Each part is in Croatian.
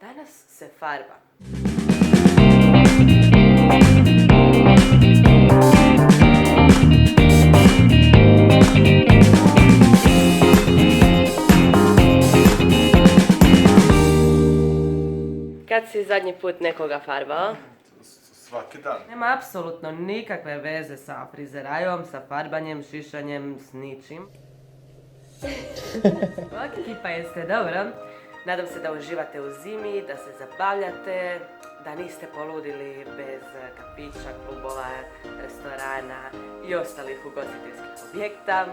Danas se farba. Kad si zadnji put nekoga farbao? Svaki dan. Nema apsolutno nikakve veze sa frizerajom, sa farbanjem, šišanjem, s ničim. Ok, ekipa, jeste dobro? Nadam se da uživate u zimi, da se zabavljate, da niste poludili bez kafića, klubova, restorana i ostalih ugostiteljskih objekta.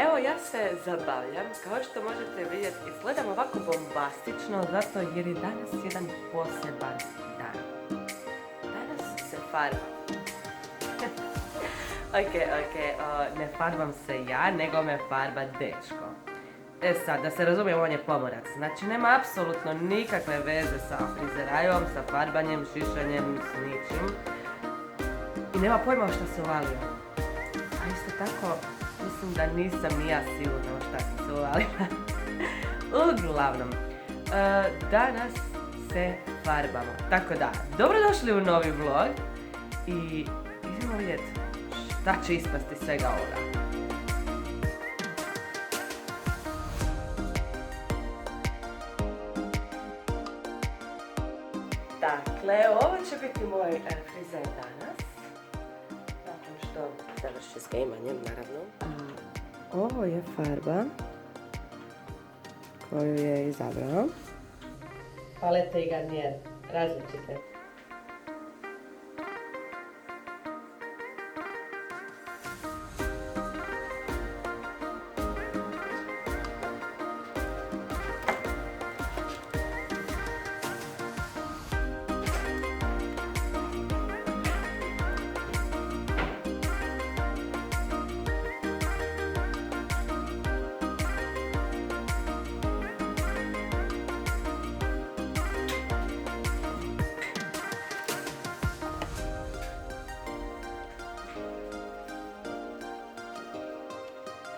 Evo, ja se zabavljam, kao što možete vidjeti, izgledam ovako bombastično, zato jer je danas jedan poseban dan. Danas se farbam. Ok, ne farbam se ja, nego me farba dečko. Sad, da se razumijemo, on je pomorac. Znači, nema apsolutno nikakve veze sa frizerajom, sa farbanjem, šišanjem, s ničim. I nema pojma šta se uvalio. A isto tako, mislim da nisam ni ja sigurna šta sam se uvalila. Uglavnom, danas se farbamo. Tako da, dobrodošli u novi vlog i idemo vidjeti šta će ispasti svega ovoga. Dakle, ovo će biti moj frizer danas. Nakon što završi s gejmanjem, naravno. Ovo je farba koju je izabrao. Palete i garnijer, različite.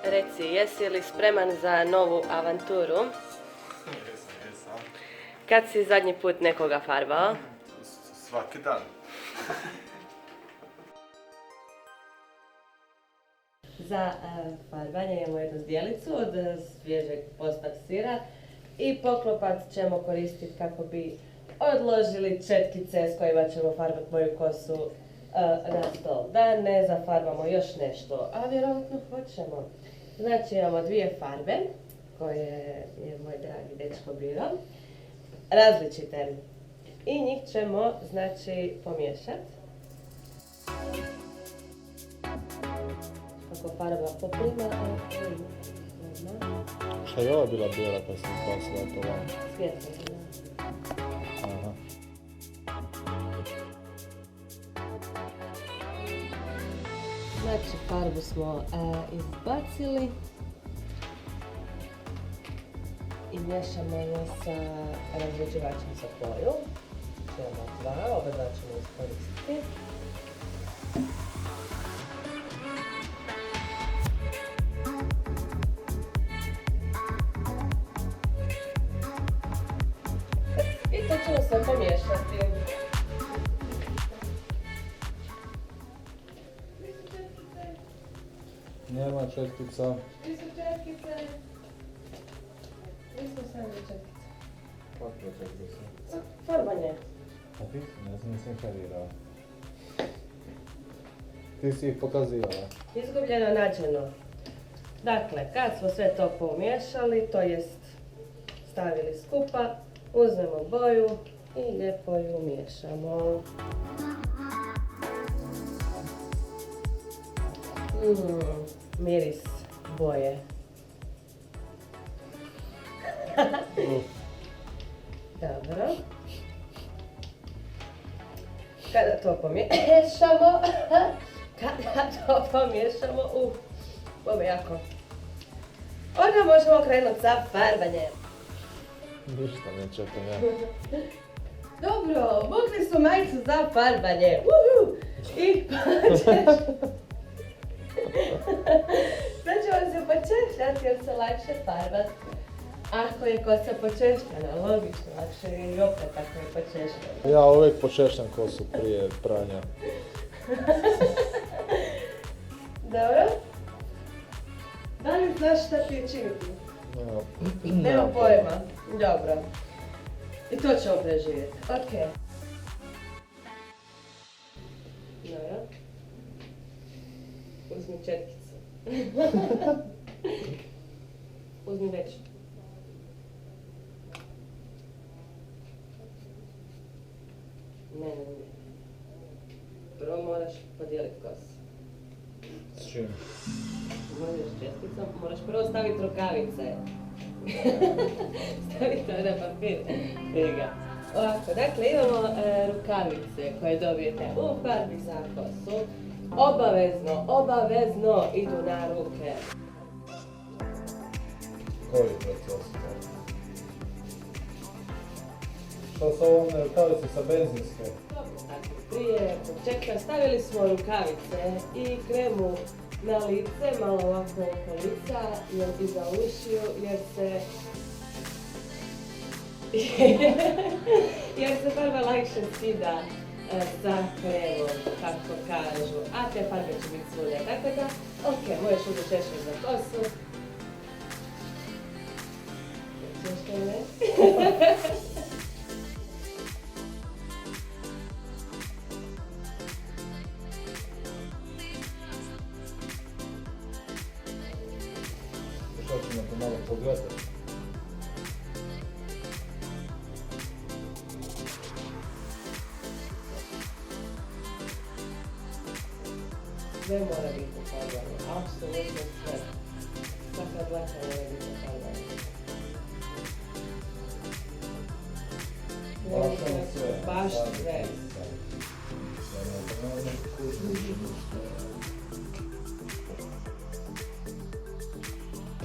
Reci, jesi li spreman za novu avanturu? Jesam. Kad si zadnji put nekoga farbao? Svaki dan. Za farbanje imamo jednu zdjelicu od svježeg postnog sira i poklopac ćemo koristiti kako bi odložili četkice s kojima ćemo farbati moju kosu na stol. Da ne zafarbamo još nešto, a vjerojatno hoćemo. Znači imamo dvije farbe koje je moj dragi dečko birao, različite. I njih ćemo, znači, pomiješati. Kako farba poprima, Šta je ova bila bijela pa se izbacila to van? svijetlo. Aha. Znači, farbu smo izbacili i miješamo je sa razređivačem za boju. Imamo dva, oba dva ćemo iskoristiti. I to ćemo sve pomiješati. Nema četkica. Gdje su četkice? Gdje su sami četkice? Kakve četkice? Farbanje. A ti si, ne znam, nisam karirao. Ti si ih pokazivala. Izgubljeno nađeno. Dakle, kad smo sve to pomiješali, to jest stavili skupa, uzmemo boju i lijepo ju miješamo. Miris boje. Dobro. Kada to pomiješamo, bome jako. Onda možemo krenuti sa farbanjem. Ništa ne čekam ja. Dobro, vukli smo majicu za farbanje. Uhu! I počeš. Sad ćemo se počešati jer se lakše farbat. Ako je kosa počešljana, logično, lakše je i opet ako je počešljana. Ja uvijek počešljam kosu prije pranja. Dobro. Da li znaš šta ti je činiti? Nema Nemam pojma. Dobro. I to ćemo preživjeti. Ok. Dobro. Uzmi četkicu. Uzmi veću. Ne. Prvo moraš podijeliti kosu. S čim? Možeš česticom, moraš prvo staviti rukavice. Stavi to na papir. Vidi ga. Ovako, dakle imamo rukavice koje dobijete u farbi za kosu. Obavezno idu na ruke. Koji proces? Što su ovome rukavice sa benzinske? Dakle, prije početka stavili smo rukavice i kremu na lice, malo ovako oko lica, i za ušiju, jer se farba lakše skida sa kremom, kako kažu, a te farbe će biti svuda. Tako da, ok, možeš uzeti češlju za kosu. Češlju ne? Što ćemo to malo pogledati? Sve mora biti farbano, apsolutno sve. Svaka dlaka mora biti farbana. Baš sve.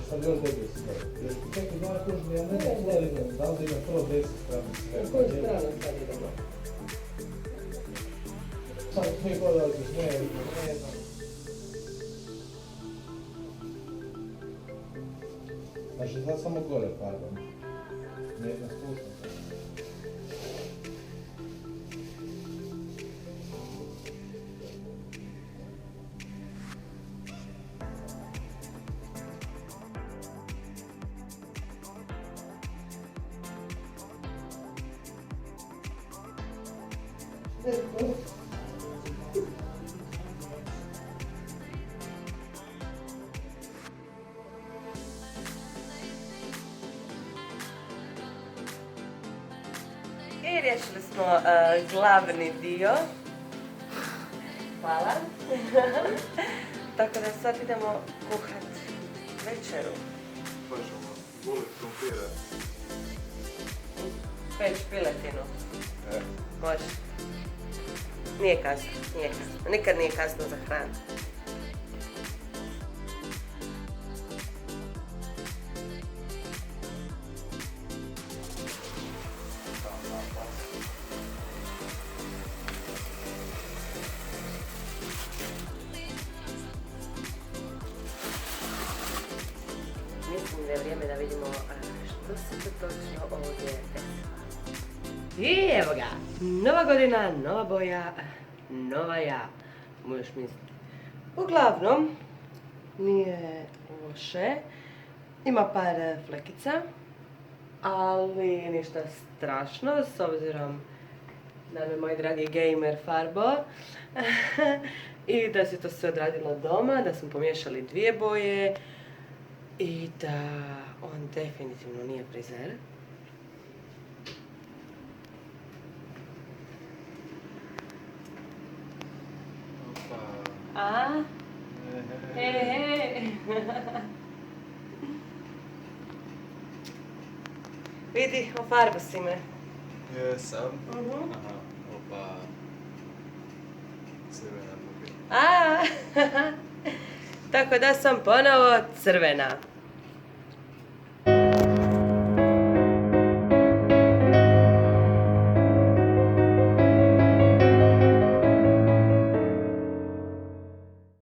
Sad još dobio si dobro. Jer ti čekaj dva kužni, ja ne znam što idem. Da li idem prvo 10 strana sve? Na koju stranu sad idemo? Sad mi gledali se ne znam. Znači sad samo gore farbam. Ne znam spustam. I riješili smo glavni dio. Hvala. Tako da sad idemo kuhat večeru. Možemo gulit krumpire. Peć piletinu. E, Može. Nije kasno. Nikad nije kasno za hranu. Mislim da je vrijeme da vidimo što se to točno ovdje desilo. I evo ga, nova godina, nova boja, nova ja, možeš misliti. Uglavnom, nije loše, ima par flekica, ali ništa strašno, s obzirom da me moj dragi gamer farbo i da se to sve odradilo doma, da smo pomiješali dvije boje i da on definitivno nije frizer. A? Vidi, ofarbo si me. jesam. Mhm. Aha, opa. Crvena boja. A, tako da sam ponovo crvena.